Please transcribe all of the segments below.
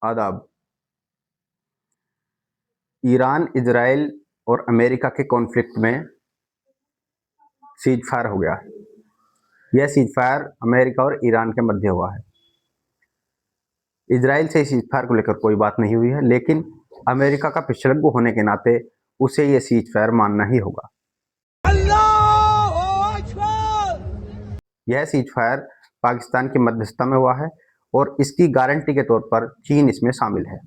आदाब। Iran, Israel और America के कॉन्फ्लिक्ट में सीज फायर हो गया। यह सीज फायर अमेरिका और ईरान के मध्य हुआ है। इजराइल से सीज फायर को लेकर कोई बात नहीं हुई है, लेकिन अमेरिका का पिछड़ग्ग होने के नाते उसे यह सीज फायर मानना ही होगा। यह सीज फायर पाकिस्तान की मध्यस्थता में हुआ है और इसकी गारंटी के तौर पर चीन इसमें शामिल है।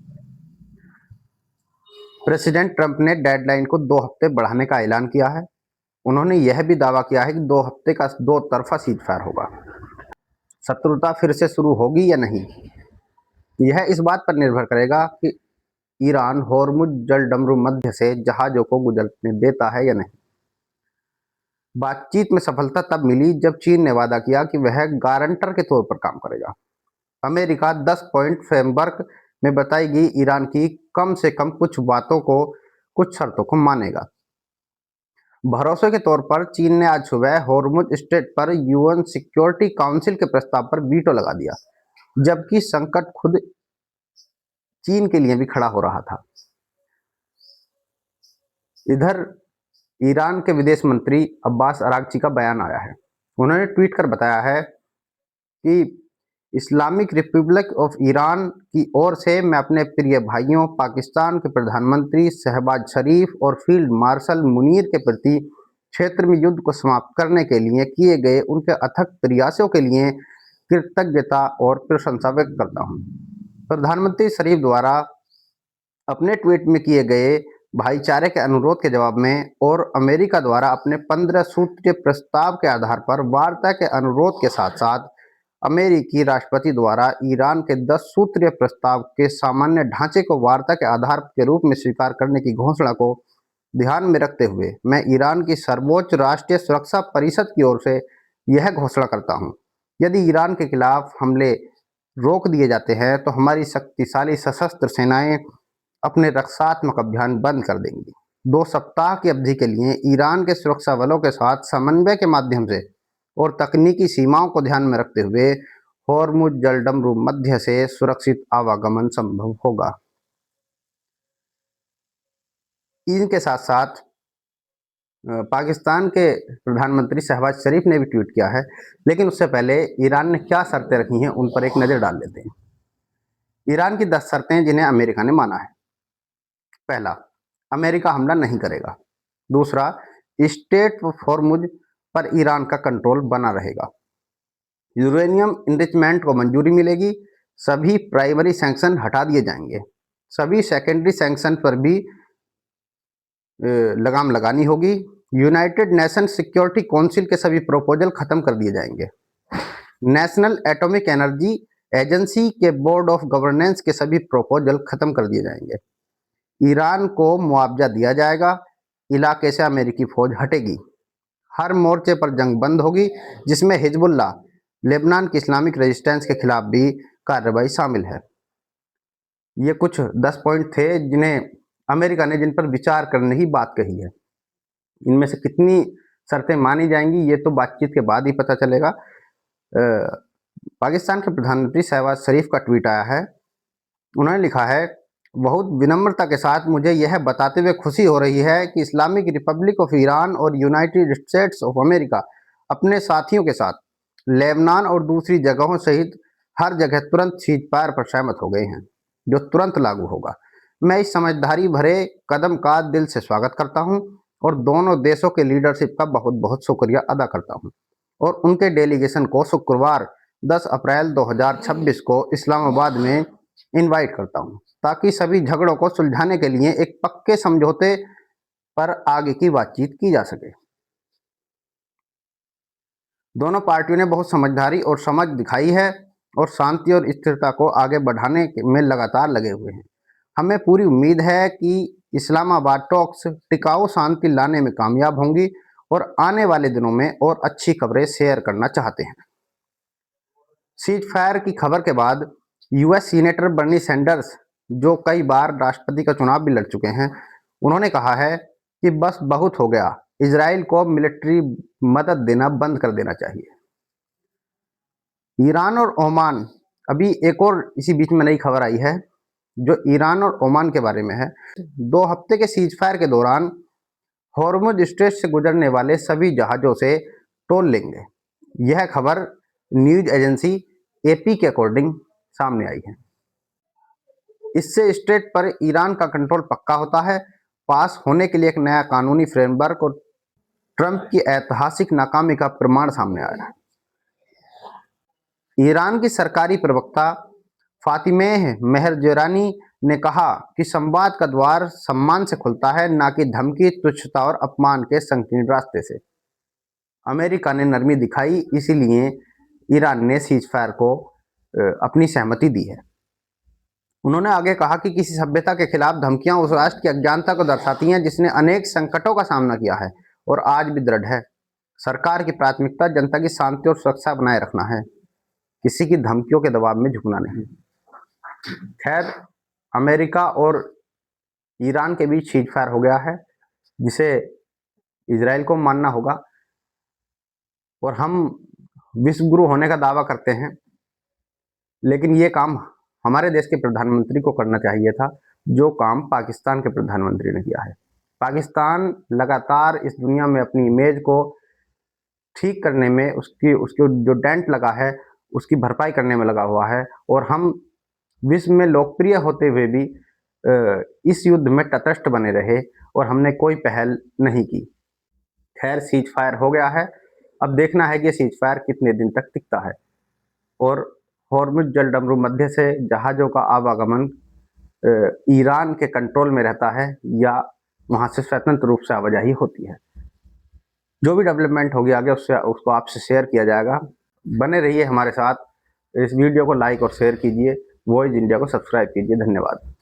प्रेसिडेंट ट्रंप ने डेडलाइन को 2 हफ्ते बढ़ाने का ऐलान किया है। उन्होंने यह भी दावा किया है कि 2 हफ्ते का 2 तरफा सीज फायर होगा। शत्रुता फिर से शुरू होगी या नहीं, यह इस बात पर निर्भर करेगा कि ईरान होर्मुज जलडमरू मध्य से जहाजों को गुजरने देता है या नहीं। बातचीत में सफलता तब मिली जब चीन ने वादा किया कि वह गारंटर के तौर पर काम करेगा। अमेरिका 10 पॉइंट फ्रेमवर्क में बताई गई ईरान की कम से कम कुछ शर्तों को मानेगा। भरोसे के तौर पर चीन ने आज सुबह होर्मुज स्ट्रेट पर यूएन सिक्योरिटी काउंसिल के प्रस्ताव पर वीटो लगा दिया, जबकि संकट खुद चीन के लिए भी खड़ा हो रहा था। इधर ईरान के विदेश मंत्री अब्बास अरागची का बयान आया है। उन्होंने ट्वीट कर बताया है कि इस्लामिक रिपब्लिक ऑफ ईरान की ओर से मैं अपने प्रिय भाइयों पाकिस्तान के प्रधानमंत्री शहबाज शरीफ और फील्ड मार्शल मुनीर के प्रति क्षेत्र में युद्ध को समाप्त करने के लिए किए गए उनके अथक प्रयासों के लिए कृतज्ञता और प्रशंसा व्यक्त करता हूं। प्रधानमंत्री शरीफ द्वारा अपने ट्वीट में किए गए भाईचारे के अनुरोध के जवाब में और अमेरिका द्वारा अपने 15 सूत्रीय प्रस्ताव के आधार पर वार्ता के अनुरोध के साथ साथ अमेरिकी राष्ट्रपति द्वारा ईरान के 10 सूत्रीय प्रस्ताव के सामान्य ढांचे को वार्ता के आधार के रूप में स्वीकार करने की घोषणा को ध्यान में रखते हुए मैं ईरान की सर्वोच्च राष्ट्रीय सुरक्षा परिषद की ओर से यह घोषणा करता हूं, यदि ईरान के खिलाफ हमले रोक दिए जाते हैं तो हमारी शक्तिशाली सशस्त्र सेनाएं अपने रक्षात्मक अभियान बंद कर देंगी। 2 सप्ताह की अवधि के लिए ईरान के सुरक्षा बलों के साथ समन्वय के माध्यम से और तकनीकी सीमाओं को ध्यान में रखते हुए होर्मुज जलडमरू मध्य से सुरक्षित आवागमन संभव होगा। इनके साथ साथ पाकिस्तान के प्रधानमंत्री शहबाज शरीफ ने भी ट्वीट किया है, लेकिन उससे पहले ईरान ने क्या शर्तें रखी हैं उन पर एक नज़र डाल लेते हैं। ईरान की 10 शर्तें जिन्हें अमेरिका ने माना है। पहला, अमेरिका हमला नहीं करेगा। दूसरा, स्टेट ऑफ होर्मुज पर ईरान का कंट्रोल बना रहेगा। यूरेनियम इनरिचमेंट को मंजूरी मिलेगी। सभी प्राइमरी सैंक्शन हटा दिए जाएंगे। सभी सेकेंडरी सैंक्शन पर भी लगाम लगानी होगी। यूनाइटेड नेशन सिक्योरिटी काउंसिल के सभी प्रपोजल खत्म कर दिए जाएंगे। नेशनल एटॉमिक एनर्जी एजेंसी के बोर्ड ऑफ गवर्नेंस के सभी प्रपोजल खत्म कर दिए जाएंगे। ईरान को मुआवजा दिया जाएगा। इलाके से अमेरिकी फौज हटेगी। हर मोर्चे पर जंग बंद होगी, जिसमें हिजबुल्लाह, लेबनान की इस्लामिक रेजिस्टेंस के खिलाफ भी कार्रवाई शामिल है। ये कुछ 10 पॉइंट थे जिन्हें अमेरिका ने जिन पर विचार करने की बात कही है। इनमें से कितनी शर्तें मानी जाएंगी ये तो बातचीत के बाद ही पता चलेगा। पाकिस्तान के प्रधानमंत्री शहबाज शरीफ का ट्वीट आया है। उन्होंने लिखा है, बहुत विनम्रता के साथ मुझे यह बताते हुए खुशी हो रही है कि इस्लामिक रिपब्लिक ऑफ ईरान और यूनाइटेड स्टेट्स ऑफ अमेरिका अपने साथियों के साथ लेबनान और दूसरी जगहों सहित हर जगह तुरंत सीज फायर पर सहमत हो गए हैं, जो तुरंत लागू होगा। मैं इस समझदारी भरे कदम का दिल से स्वागत करता हूं और दोनों देशों के लीडरशिप का बहुत बहुत शुक्रिया अदा करता हूं और उनके डेलीगेशन को शुक्रवार 10 अप्रैल 2026 को इस्लामाबाद में इनवाइट करता हूं, ताकि सभी झगड़ों को सुलझाने के लिए एक पक्के समझौते पर आगे की बातचीत की जा सके। दोनों पार्टियों ने बहुत समझदारी और समझ दिखाई है और शांति और स्थिरता को आगे बढ़ाने में लगातार लगे हुए हैं। हमें पूरी उम्मीद है कि इस्लामाबाद टॉक्स टिकाऊ शांति लाने में कामयाब होंगी और आने वाले दिनों में और अच्छी खबरें शेयर करना चाहते हैं। सीज फायर की खबर के बाद यूएस सीनेटर बर्नी सैंडर्स, जो कई बार राष्ट्रपति का चुनाव भी लड़ चुके हैं, उन्होंने कहा है कि बस बहुत हो गया, इजराइल को मिलिट्री मदद देना बंद कर देना चाहिए। ईरान और ओमान, अभी एक और इसी बीच में नई खबर आई है जो ईरान और ओमान के बारे में है। 2 हफ्ते के सीज फायर के दौरान हॉर्मुज स्ट्रेट से गुजरने वाले सभी जहाजों से टोल लेंगे। यह खबर न्यूज एजेंसी एपी के अकॉर्डिंग सामने आई है। इससे स्ट्रेट पर ईरान का कंट्रोल पक्का होता है। पास होने के लिए एक नया कानूनी फ्रेमवर्क और ट्रंप की ऐतिहासिक नाकामी का प्रमाण सामने आया है। ईरान की सरकारी प्रवक्ता फातिमेह मेहरजरानी ने कहा कि संवाद का द्वार सम्मान से खुलता है, ना कि धमकी, तुच्छता और अपमान के संकीर्ण रास्ते से। अमेरिका ने नरमी दिखाई, इसीलिए ईरान ने सीज फायर को अपनी सहमति दी है। उन्होंने आगे कहा कि किसी सभ्यता के खिलाफ धमकियां उस राष्ट्र की अज्ञानता को दर्शाती हैं जिसने अनेक संकटों का सामना किया है और आज भी दृढ़ है। सरकार की प्राथमिकता जनता की शांति और सुरक्षा बनाए रखना है, किसी की धमकियों के दबाव में झुकना नहीं। खैर, अमेरिका और ईरान के बीच सीज फायर हो गया है, जिसे इजराइल को मानना होगा। और हम विश्व गुरु होने का दावा करते हैं, लेकिन ये काम हमारे देश के प्रधानमंत्री को करना चाहिए था, जो काम पाकिस्तान के प्रधानमंत्री ने किया है। पाकिस्तान लगातार इस दुनिया में अपनी इमेज को ठीक करने में, उसकी जो डेंट लगा है उसकी भरपाई करने में लगा हुआ है, और हम विश्व में लोकप्रिय होते हुए भी इस युद्ध में तटस्थ बने रहे और हमने कोई पहल नहीं की। खैर, सीज फायर हो गया है। अब देखना है कि सीज फायर कितने दिन तक टिकता है और हॉर्मुज जलडमरू मध्य से जहाज़ों का आवागमन ईरान के कंट्रोल में रहता है या वहाँ से स्वतंत्र रूप से आवाजाही होती है। जो भी डेवलपमेंट होगी आगे उसको आपसे शेयर किया जाएगा। बने रहिए हमारे साथ। इस वीडियो को लाइक और शेयर कीजिए। वॉइस इंडिया को सब्सक्राइब कीजिए। धन्यवाद।